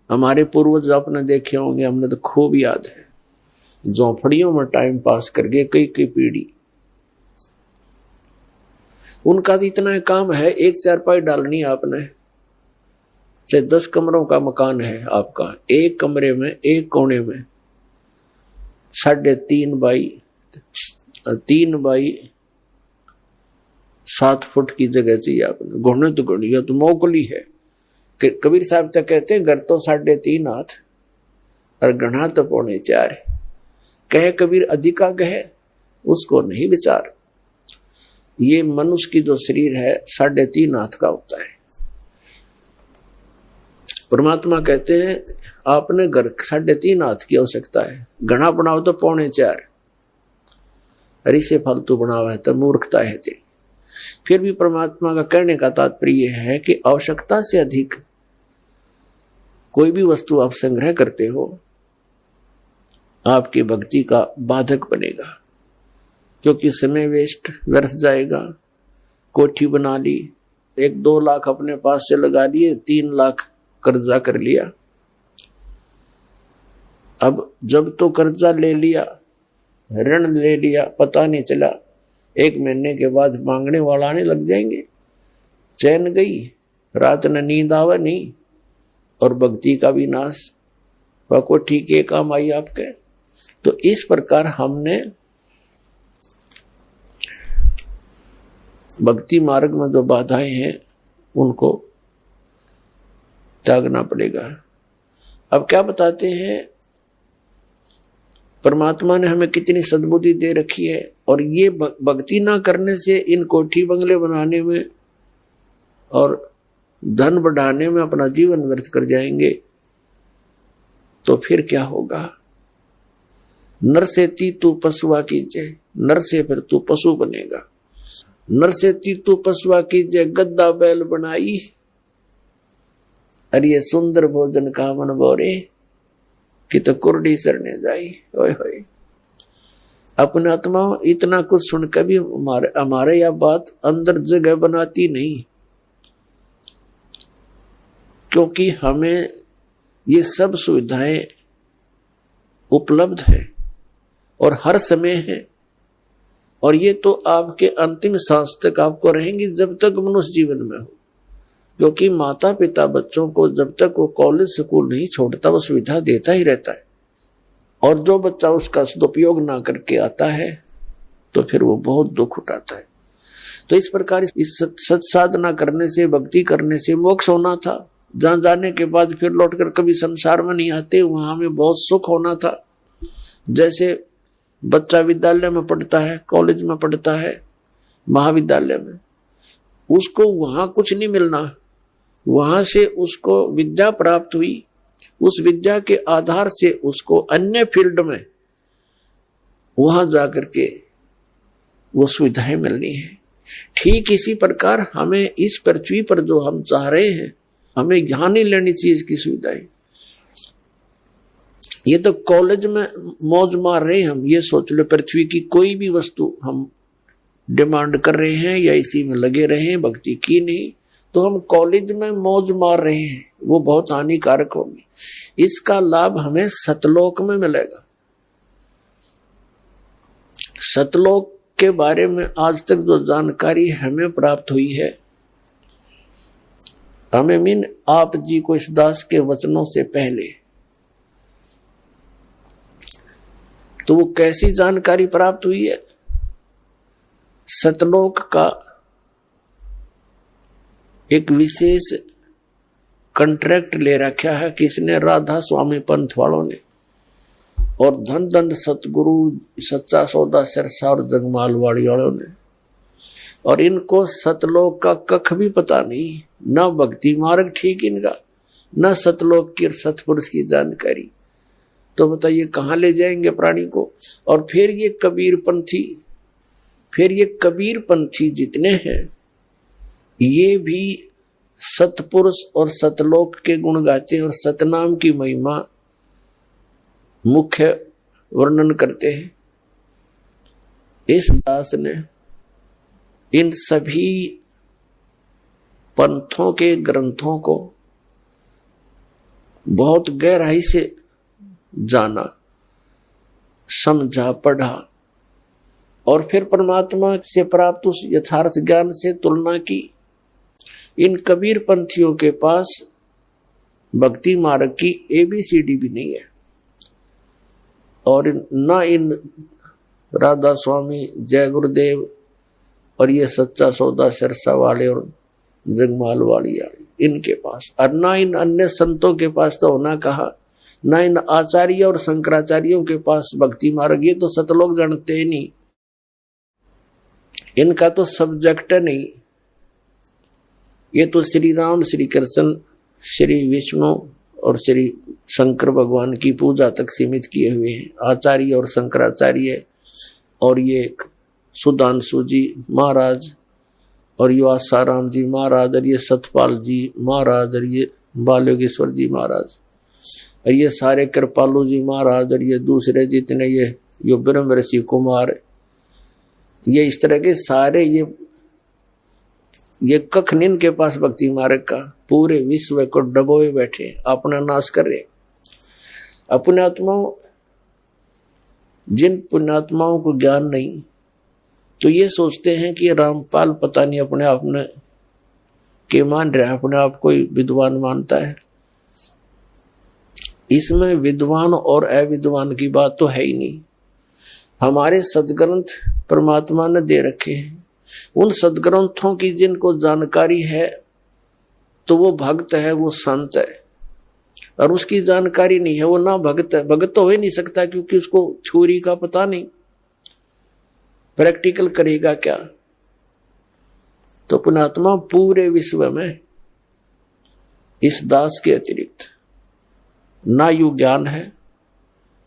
हमारे पूर्वज आपने देखे होंगे, हमने तो खूब याद है, झोंपड़ियों में टाइम पास कर गए कई कई पीढ़ी। उनका तो इतना काम है, एक चारपाई डालनी आपने, चाहे 10 कमरों का मकान है आपका, एक कमरे में एक कोने में 3.5 बाई 7 फुट की जगह चाहिए आपने। घुटने तो घुड़िया तो मोकली है। कबीर साहब तक कहते हैं घर तो 3.5 हाथ और गढ़ा तो 4.25 है। कहे कबीर अधिका गहे उसको नहीं विचार। ये मनुष्य की जो शरीर है 3.5 हाथ का होता है। परमात्मा कहते हैं आपने घर 3.5 हाथ की आवश्यकता है, घना बनाओ तो 4.25। अरे से फालतू बनावा है तो मूर्खता है तेरी। फिर भी परमात्मा का कहने का तात्पर्य है कि आवश्यकता से अधिक कोई भी वस्तु आप संग्रह करते हो आपकी भक्ति का बाधक बनेगा, क्योंकि समय वेस्ट व्यर्थ जाएगा। कोठी बना ली, 1-2 लाख अपने पास से लगा लिए, 3 लाख कर्जा कर लिया। अब जब तो कर्जा ले लिया, ऋण ले लिया, पता नहीं चला 1 महीने के बाद मांगने वाला आने लग जाएंगे। चैन गई, रात न नींद आवे नहीं, और भक्ति का भी नाश। को ठीक है काम आई आपके। तो इस प्रकार हमने भक्ति मार्ग में जो बाधाएं हैं उनको त्यागना पड़ेगा। अब क्या बताते हैं, परमात्मा ने हमें कितनी सद्बुद्धि दे रखी है, और ये भक्ति ना करने से इन कोठी बंगले बनाने में और धन बढ़ाने में अपना जीवन व्यर्थ कर जाएंगे, तो फिर क्या होगा। नर से तू पशुआ कीजिए, नर से फिर तू पशु बनेगा। नर से तू पशुआ कीजिए, गद्दा बैल बनाई, अरे ये सुंदर भोजन का मन बोरे कि तो कुर्डी चरने जाई। ओए होए, अपने आत्मा इतना कुछ सुनकर भी हमारे यह बात अंदर जगह बनाती नहीं, क्योंकि हमें ये सब सुविधाएं उपलब्ध है और हर समय है, और ये तो आपके अंतिम सांस तक आपको रहेंगी जब तक मनुष्य जीवन में हो। क्योंकि माता पिता बच्चों को जब तक वो कॉलेज स्कूल नहीं छोड़ता वो सुविधा देता ही रहता है, और जो बच्चा उसका सदुपयोग ना करके आता है तो फिर वो बहुत दुख उठाता है। तो इस प्रकार इस सत साधना करने से, भक्ति करने से मोक्ष होना था। जहां जाने के बाद फिर लौटकर कभी संसार में नहीं आते, वहां हमें बहुत सुख होना था। जैसे बच्चा विद्यालय में पढ़ता है, कॉलेज में पढ़ता है, महाविद्यालय में, उसको वहां कुछ नहीं मिलना, वहां से उसको विद्या प्राप्त हुई, उस विद्या के आधार से उसको अन्य फील्ड में वहां जाकर के वो सुविधाएं मिलनी है। ठीक इसी प्रकार हमें इस पृथ्वी पर जो हम चाह रहे हैं, हमें यहां नहीं लेनी चाहिए इसकी सुविधाएं। ये तो कॉलेज में मौज मार रहे हैं हम, ये सोच लो पृथ्वी की कोई भी वस्तु हम डिमांड कर रहे हैं या इसी में लगे रहे हैं, भक्ति की नहीं, तो हम कॉलेज में मौज मार रहे हैं, वो बहुत हानिकारक होगी। इसका लाभ हमें सतलोक में मिलेगा। सतलोक के बारे में आज तक जो जानकारी हमें प्राप्त हुई है, हमें मीन आप जी को इस दास के वचनों से पहले, तो वो कैसी जानकारी प्राप्त हुई है। सतलोक का एक विशेष कॉन्ट्रैक्ट ले रखा है किसने, राधा स्वामी पंथ वालों ने, और धन दंड सतगुरु सच्चा सौदा सिरसा और जगमाल वाली वालों ने। और इनको सतलोक का कख भी पता नहीं, न भक्ति मार्ग ठीक इनका, न सतलोक की सतपुरुष की जानकारी। तो बताइए कहाँ ले जाएंगे प्राणी को। और फिर ये कबीर पंथी जितने हैं, ये भी सतपुरुष और सतलोक के गुण गाते हैं और सतनाम की महिमा मुख्य वर्णन करते हैं। इस दास ने इन सभी पंथों के ग्रंथों को बहुत गहराई से जाना, समझा, पढ़ा और फिर परमात्मा से प्राप्त उस यथार्थ ज्ञान से तुलना की। इन कबीर पंथियों के पास भक्ति मार्ग की ABCD भी नहीं है, और ना इन राधा स्वामी, जय गुरुदेव और ये सच्चा सौदा सिरसा वाले और जगमाल वाली इनके पास, और ना इन अन्य संतों के पास तो होना कहा, ना इन आचार्य और शंकराचार्यों के पास भक्ति मार्ग। ये तो सतलोक जानते ही नहीं, इनका तो सब्जेक्ट नहीं। ये तो श्री राम, श्री कृष्ण, श्री विष्णु और श्री शंकर भगवान की पूजा तक सीमित किए हुए हैं, आचार्य और शंकराचार्य। और ये सुधांशु जी महाराज और ये आसाराम जी महाराज और ये सतपाल जी महाराज और ये बालयोगेश्वर जी महाराज और ये सारे कृपालु जी महाराज और ये दूसरे जितने ये ब्रह्म ऋषि कुमार, ये इस तरह के सारे ये कख निन के पास भक्ति मार्ग का, पूरे विश्व को डबोए बैठे, अपना नाश कर रहे। अपने आत्माओं, जिन पुण्यात्माओं को ज्ञान नहीं तो ये सोचते हैं कि रामपाल पता नहीं अपने आप में के मान रहा, अपने आप कोई विद्वान मानता है। इसमें विद्वान और अविद्वान की बात तो है ही नहीं। हमारे सदग्रंथ परमात्मा ने दे रखे हैं, उन सदग्रंथों की जिनको जानकारी है तो वो भक्त है, वो संत है, और उसकी जानकारी नहीं है वो ना भक्त है। भक्त तो हो ही नहीं सकता क्योंकि उसको थ्योरी का पता नहीं, प्रैक्टिकल करेगा क्या। तो पुण्यात्मा पूरे विश्व में इस दास के अतिरिक्त ना यू ज्ञान है,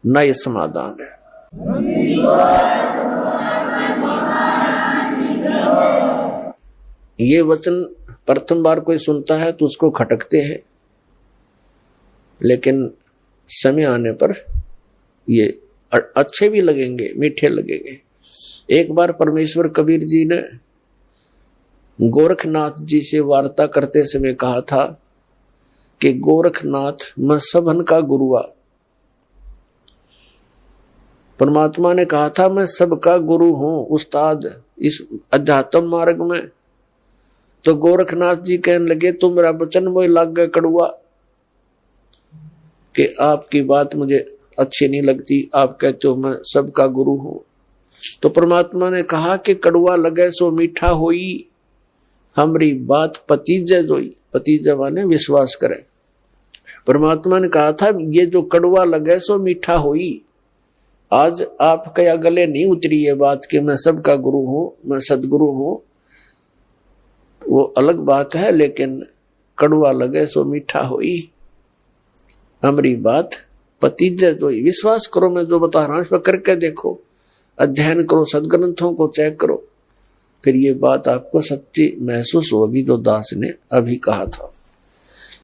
ना ये समाधान है। ये वचन प्रथम बार कोई सुनता है तो उसको खटकते हैं, लेकिन समय आने पर ये अच्छे भी लगेंगे, मीठे लगेंगे। एक बार परमेश्वर कबीर जी ने गोरखनाथ जी से वार्ता करते समय कहा था कि गोरखनाथ मैं सबन का गुरुआ। परमात्मा ने कहा था मैं सबका गुरु हूं, उस्ताद इस अध्यात्म मार्ग में। तो गोरखनाथ जी कहने लगे तुम मेरा वचन मोह लग गए कड़ुआ, कि आपकी बात मुझे अच्छी नहीं लगती, आप कहते हो मैं सबका गुरु हूं। तो परमात्मा ने कहा कि कड़ुआ लगे सो मीठा होई, हमारी बात पतीजे जोई। पतीजे माने विश्वास करे। परमात्मा ने कहा था ये जो कड़ुआ लगे सो मीठा होई। आज आपके गले नहीं उतरी ये बात कि मैं सबका गुरु हूं, मैं सदगुरु हूं, वो अलग बात है, लेकिन कड़ुआ लगे सो मीठा होई, हमारी बात पतीजे जोई। विश्वास करो, मैं जो बता रहा हूं इस पर करके देखो, अध्ययन करो, सदग्रंथों को चेक करो, फिर ये बात आपको सच्ची महसूस होगी जो दास ने अभी कहा था।